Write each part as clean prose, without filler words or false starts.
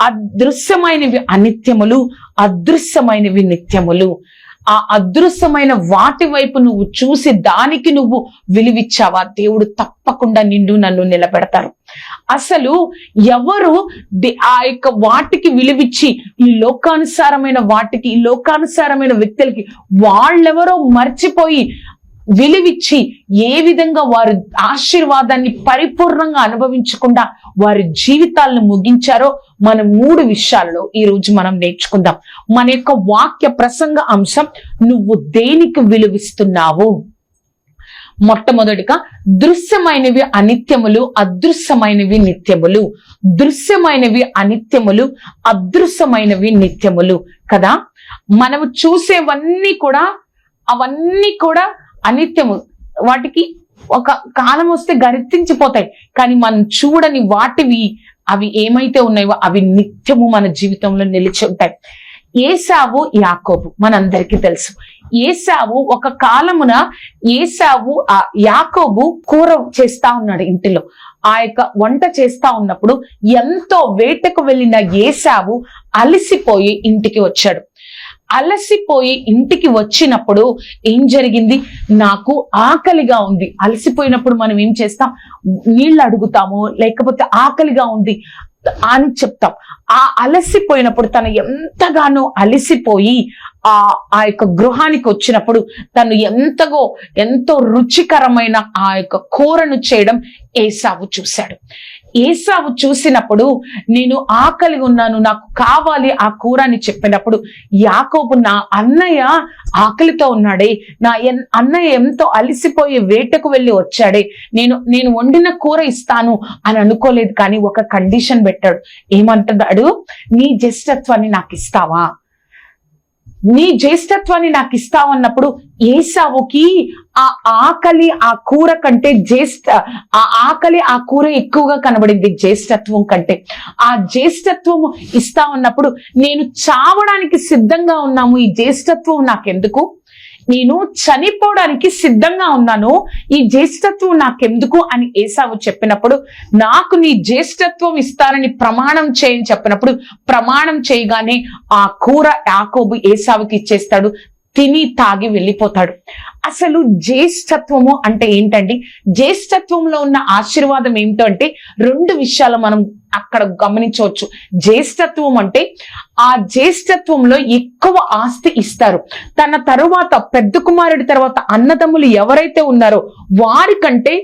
అదృశ్యమైనవి అనిత్యములు, అదృశ్యమైనవి నిత్యములు. ఆ అదృశ్యమైన వాటి వైపు నువ్వు చూసి దానికి నువ్వు విలువిచ్చావా, దేవుడు తప్పకుండా నిన్ను నన్ను నిలబెడతారు. అసలు ఎవరు ఆ యొక్క వాటికి విలువిచ్చి ఈ లోకానుసారమైన వాటికి, ఈ లోకానుసారమైన వ్యక్తులకి వాళ్ళెవరో మర్చిపోయి విలువిచ్చి ఏ విధంగా వారి ఆశీర్వాదాన్ని పరిపూర్ణంగా అనుభవించకుండా వారి జీవితాలను ముగించారో మన 3 విషయాల్లో ఈ రోజు మనం నేర్చుకుందాం. మన యొక్క వాక్య ప్రసంగ అంశం, నువ్వు దేనికి విలువిస్తున్నావు? మొట్టమొదటిగా, దృశ్యమైనవి అనిత్యములు, అదృశ్యమైనవి నిత్యములు. దృశ్యమైనవి అనిత్యములు, అదృశ్యమైనవి నిత్యములు కదా. మనము చూసేవన్నీ కూడా అవన్నీ కూడా అనిత్యము, వాటికి ఒక కాలం వస్తే గరితించిపోతాయి. కానీ మనం చూడని వాటివి అవి ఏమైతే ఉన్నాయో అవి నిత్యము మన జీవితంలో నిలిచి ఉంటాయి. ఏశావు, యాకోబు మనందరికీ తెలుసు. ఏశావు ఒక కాలమున యాకోబు కూర చేస్తా ఉన్నాడు ఇంటిలో. ఆ యొక్క వంట చేస్తా ఉన్నప్పుడు ఎంతో వేటకు వెళ్ళిన ఏశావు అలసిపోయి ఇంటికి వచ్చాడు. అలసిపోయి ఇంటికి వచ్చినప్పుడు ఏం జరిగింది? నాకు ఆకలిగా ఉంది. అలసిపోయినప్పుడు మనం ఏం చేస్తాం? నీళ్ళు అడుగుతాము, లేకపోతే ఆకలిగా ఉంది అని చెప్తాం. ఆ అలసిపోయినప్పుడు తను ఎంతగానో అలసిపోయి ఆ యొక్క గృహానికి వచ్చినప్పుడు తను ఎంతో రుచికరమైన ఆ యొక్క కూరను చేయడం ఏశావు చూశాడు. ఏశావు చూసినప్పుడు, నేను ఆకలిగా ఉన్నాను, నాకు కావాలి ఆ కూర అని చెప్పినప్పుడు, యాకోబు, నా అన్నయ్య ఆకలితో ఉన్నాడే, నా అన్నయ్య ఎంతో అలసిపోయి వేటకు వెళ్ళి వచ్చాడే, నేను వండిన కూర ఇస్తాను అని అనుకోలేదు. కానీ ఒక కండిషన్ పెట్టాడు. ఏమంటున్నాడు? నీ జ్యేష్ఠత్వాన్ని నాకు ఇస్తావా? నీ జ్యేష్ఠత్వాన్ని నాకు ఇస్తావన్నప్పుడు ఏశావుకి ఆ ఆకలి ఆ కూర కంటే ఆ ఆకలి ఆ కూర ఎక్కువగా కనబడింది జ్యేష్ఠత్వం కంటే. ఆ జ్యేష్ఠత్వము ఇస్తావన్నప్పుడు, నేను చావడానికి సిద్ధంగా ఉన్నాము, ఈ జ్యేష్ఠత్వం నాకెందుకు? నేను చనిపోవడానికి సిద్ధంగా ఉన్నాను, ఈ జ్యేష్ఠత్వం నాకెందుకు అని ఏశావు చెప్పినప్పుడు, నాకు నీ జ్యేష్ఠత్వం ఇస్తానని ప్రమాణం చేయని చెప్పినప్పుడు, ప్రమాణం చేయగానే ఆ కూర యాకోబు ఏశావుకి ఇచ్చేస్తాడు. తిని తాగి వెళ్ళిపోతాడు. అసలు జ్యేష్ఠత్వము అంటే ఏంటండి? జ్యేష్ఠత్వంలో ఉన్న ఆశీర్వాదం ఏమిటో అంటే 2 విషయాలు మనం అక్కడ గమనించవచ్చు. జ్యేష్ఠత్వం అంటే ఆ జ్యేష్ఠత్వంలో ఎక్కువ ఆస్తి ఇస్తారు. తన తరువాత పెద్ద కుమారుడి తర్వాత అన్నదమ్ములు ఎవరైతే ఉన్నారో వారికంటే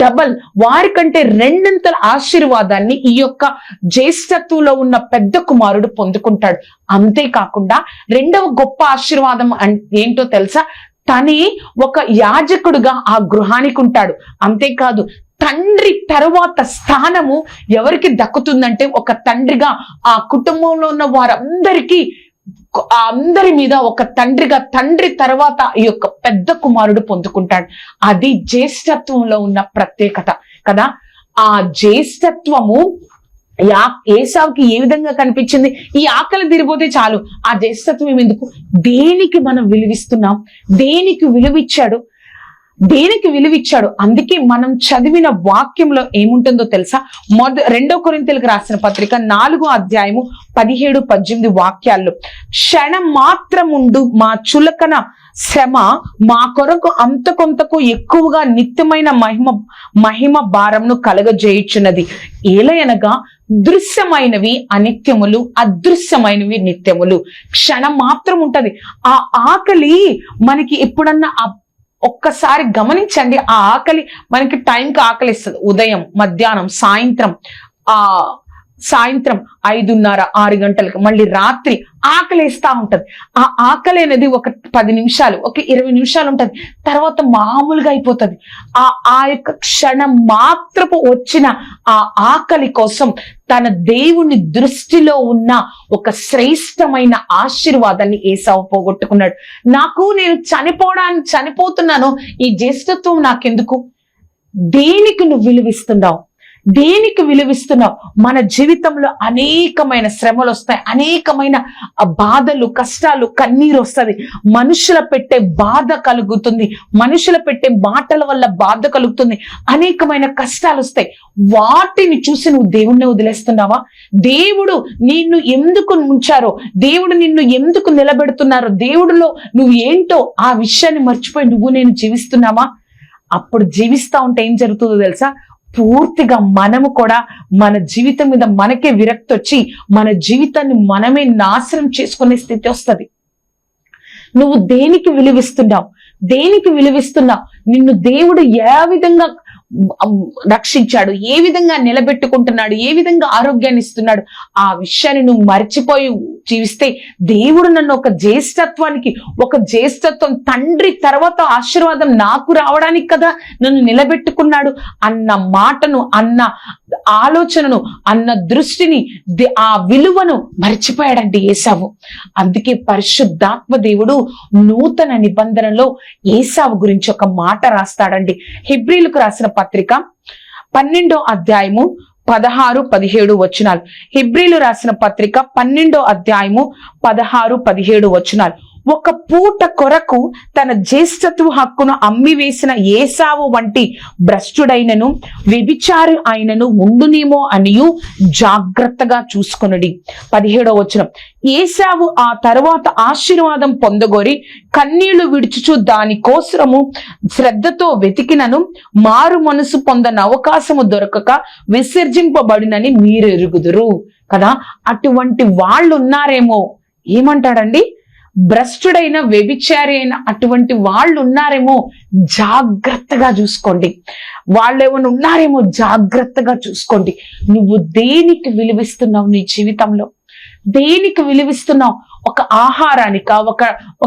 డబల్, వారికంటే 2 ఆశీర్వాదాన్ని ఈ యొక్క జ్యేష్ఠత్వంలో ఉన్న పెద్ద కుమారుడు పొందుకుంటాడు. అంతేకాకుండా 2వ గొప్ప ఆశీర్వాదం ఏంటో తెలుసా? తనే ఒక యాజకుడుగా ఆ గృహానికి ఉంటాడు. అంతేకాదు, తండ్రి తరువాత స్థానము ఎవరికి దక్కుతుందంటే, ఒక తండ్రిగా ఆ కుటుంబంలో ఉన్న అందరి మీద ఒక తండ్రిగా, తండ్రి తర్వాత ఈ యొక్క పెద్ద కుమారుడు పొందుకుంటాడు. అది జ్యేష్ఠత్వంలో ఉన్న ప్రత్యేకత కదా. ఆ జ్యేష్ఠత్వము ఏశావుకి ఏ విధంగా కనిపించింది? ఈ ఆకలి తీరిపోతే చాలు, ఆ జ్యేష్ఠత్వం ఎందుకు? దేనికి మనం విలువిస్తున్నాం? దేనికి విలువిచ్చాడు? అందుకే మనం చదివిన వాక్యంలో ఏముంటుందో తెలుసా? 2 కొరింథీయులకు రాసిన పత్రిక 4వ అధ్యాయము 17-18 వాక్యాల్లో, క్షణం మాత్రముండు మా చులకన శ్రమ మా కొరకు అంత కొంతకు ఎక్కువగా నిత్యమైన మహిమ భారమును కలగజేయుచున్నది. ఏలయనగా దృశ్యమైనవి అనిత్యములు, అదృశ్యమైనవి నిత్యములు. క్షణం మాత్రం ఉంటది. ఆ ఆకలి మనకి ఎప్పుడన్నా ఒక్కసారి గమనించండి. ఆ ఆకలి మనకి టైంకి ఆకలిస్తుంది. ఉదయం, మధ్యాహ్నం, సాయంత్రం 5:30, 6 గంటలకు, మళ్ళీ రాత్రి ఆకలిస్తా ఉంటది. ఆ ఆకలి అనేది ఒక 10 నిమిషాలు, ఒక 20 నిమిషాలు ఉంటది, తర్వాత మామూలుగా అయిపోతుంది. ఆ యొక్క క్షణం మాత్రపు వచ్చిన ఆ ఆకలి కోసం తన దేవుని దృష్టిలో ఉన్న ఒక శ్రేష్టమైన ఆశీర్వాదాన్ని ఏశావు పోగొట్టుకున్నాడు. నేను చనిపోతున్నాను, ఈ జ్యేష్ఠత్వం నాకెందుకు? దేనికి నువ్వు విలువిస్తున్నావు? దేనికి విలువిస్తున్నావు? మన జీవితంలో అనేకమైన శ్రమలు వస్తాయి, అనేకమైన బాధలు, కష్టాలు, కన్నీరు వస్తుంది, మనుషుల పెట్టే బాధ కలుగుతుంది, మనుషుల పెట్టే మాటల వల్ల బాధ కలుగుతుంది, అనేకమైన కష్టాలు వస్తాయి. వాటిని చూసి నువ్వు దేవుణ్ణి వదిలేస్తున్నావా? దేవుడు నిన్ను ఎందుకు ఉంచారో, దేవుడు నిన్ను ఎందుకు నిలబెడుతున్నారో, దేవుడిలో నువ్వు ఏంటో ఆ విషయాన్ని మర్చిపోయి నువ్వు నేను జీవిస్తున్నావా? అప్పుడు జీవిస్తా ఉంటే ఏం జరుగుతుందో తెలుసా? పూర్తిగా మనము కూడా మన జీవితం మీద మనకే విరక్తి వచ్చి మన జీవితాన్ని మనమే నాశనం చేసుకునే స్థితి వస్తుంది. నువ్వు దేనికి విలువిస్తున్నావు? దేనికి విలువిస్తున్నావు? నిన్ను దేవుడు ఏ విధంగా రక్షించాడు, ఏ విధంగా నిలబెట్టుకుంటున్నాడు, ఏ విధంగా ఆరోగ్యాన్ని ఇస్తున్నాడు, ఆ విషయాన్ని నువ్వు మర్చిపోయి జీవిస్తే దేవుడు నన్ను ఒక జ్యేష్ఠత్వం తండ్రి తర్వాత ఆశీర్వాదం నాకు రావడానికి కదా నన్ను నిలబెట్టుకున్నాడు అన్న మాటను, అన్న ఆలోచనను, అన్న దృష్టిని, ఆ విలువను మర్చిపోయాడండి ఏసావు. అందుకే పరిశుద్ధాత్మ దేవుడు నూతన నిబంధనలో ఏసావు గురించి ఒక మాట రాస్తాడండి. హెబ్రీలకు రాసిన పత్రిక 12వ అధ్యాయము 16-17 వచనాలు. హెబ్రీలు రాసిన పత్రిక 12వ అధ్యాయము 16-17 వచనాలు. ఒక పూట కొరకు తన జ్యేష్ఠత్వ హక్కును అమ్మివేసిన ఏసావు వంటి భ్రష్టుడైనను వ్యభిచారి అయినను ఉండునేమో అనియు జాగ్రత్తగా చూసుకొనుడి. 17వ వచనం. ఏసావు ఆ తరువాత ఆశీర్వాదం పొందగోరి కన్నీళ్లు విడుచుచు దాని కోసము శ్రద్ధతో వెతికినను మారు మనసు పొందని అవకాశము దొరకక విసర్జింపబడినని మీరు ఎరుగుదురు కదా. అటువంటి వాళ్ళు ఉన్నారేమో. ఏమంటాడండి? భ్రష్టుడైన వ్యభిచారి అయిన అటువంటి వాళ్ళు ఉన్నారేమో, జాగ్రత్తగా చూసుకోండి. వాళ్ళు ఏమైనా ఉన్నారేమో, జాగ్రత్తగా చూసుకోండి. నువ్వు దేనికి విలువిస్తున్నావు? నీ జీవితంలో దేనికి విలువిస్తున్నావు? ఒక ఆహారానికా,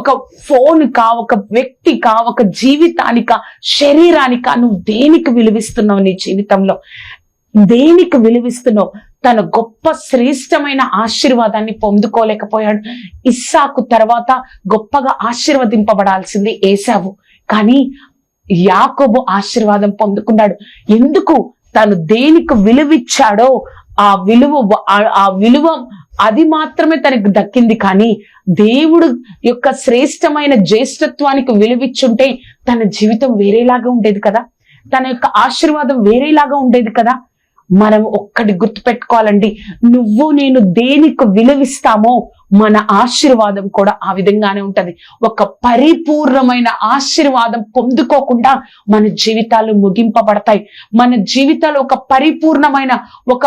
ఒక ఫోన్కా, ఒక వ్యక్తికా, ఒక జీవితానికా, శరీరానికా? నువ్వు దేనికి విలువిస్తున్నావు? నీ జీవితంలో దేనికి విలువిస్తున్నావు? తన గొప్ప శ్రేష్టమైన ఆశీర్వాదాన్ని పొందుకోలేకపోయాడు. ఇస్సాకు తర్వాత గొప్పగా ఆశీర్వదింపబడాల్సింది ఏసావు, కానీ యాకోబు ఆశీర్వాదం పొందుకున్నాడు. ఎందుకు? తను దేనికి విలువిచ్చాడో ఆ విలువ అది మాత్రమే తనకు దక్కింది. కానీ దేవుడు యొక్క శ్రేష్టమైన జ్యేష్ఠత్వానికి విలువిచ్చుంటే తన జీవితం వేరేలాగా ఉండేది కదా, తన యొక్క ఆశీర్వాదం వేరేలాగా ఉండేది కదా. మనం ఒక్కటి గుర్తుపెట్టుకోవాలండి, నువ్వు నేను దేనికి విలువిస్తామో మన ఆశీర్వాదం కూడా ఆ విధంగానే ఉంటది. ఒక పరిపూర్ణమైన ఆశీర్వాదం పొందుకోకుండా మన జీవితాలు ముగింపబడతాయి. మన జీవితాలు ఒక పరిపూర్ణమైన, ఒక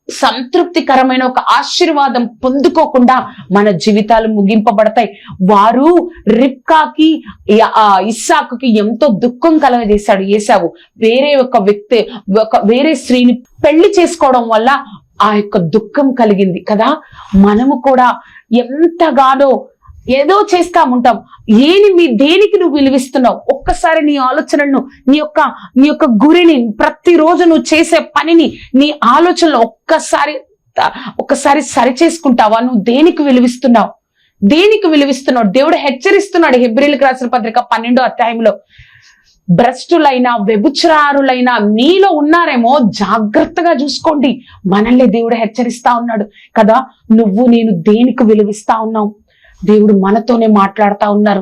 సంతృప్తికరమైన ఒక ఆశీర్వాదం పొందుకోకుండా మన జీవితాలు ముగింపబడతాయి. వారు రిబ్కాకి, ఇస్సాకుకి ఎంతో దుఃఖం కలగజేశాడు ఏసావు. వేరే స్త్రీని పెళ్లి చేసుకోవడం వల్ల ఆ యొక్క దుఃఖం కలిగింది కదా. మనము కూడా ఎంతగానో ఏదో చేస్తా ఉంటాం. దేనికి నువ్వు విలువిస్తున్నావు? ఒక్కసారి నీ ఆలోచనలను, నీ యొక్క గురిని, ప్రతిరోజు నువ్వు చేసే పనిని, నీ ఆలోచనలు ఒక్కసారి సరి చేసుకుంటావా? నువ్వు దేనికి విలువిస్తున్నావు? దేనికి విలువిస్తున్నావు? దేవుడు హెచ్చరిస్తున్నాడు హెబ్రీలకు రాసిన పత్రిక 12వ అధ్యాయంలో, భ్రష్టులైన వ్యభిచారులైన మీలో ఉన్నారేమో, జాగ్రత్తగా చూసుకోండి. మనల్ని దేవుడు హెచ్చరిస్తా ఉన్నాడు కదా. నువ్వు నేను దేనికి విలువిస్తా ఉన్నావు? దేవుడు మనతోనే మాట్లాడుతా ఉన్నారు.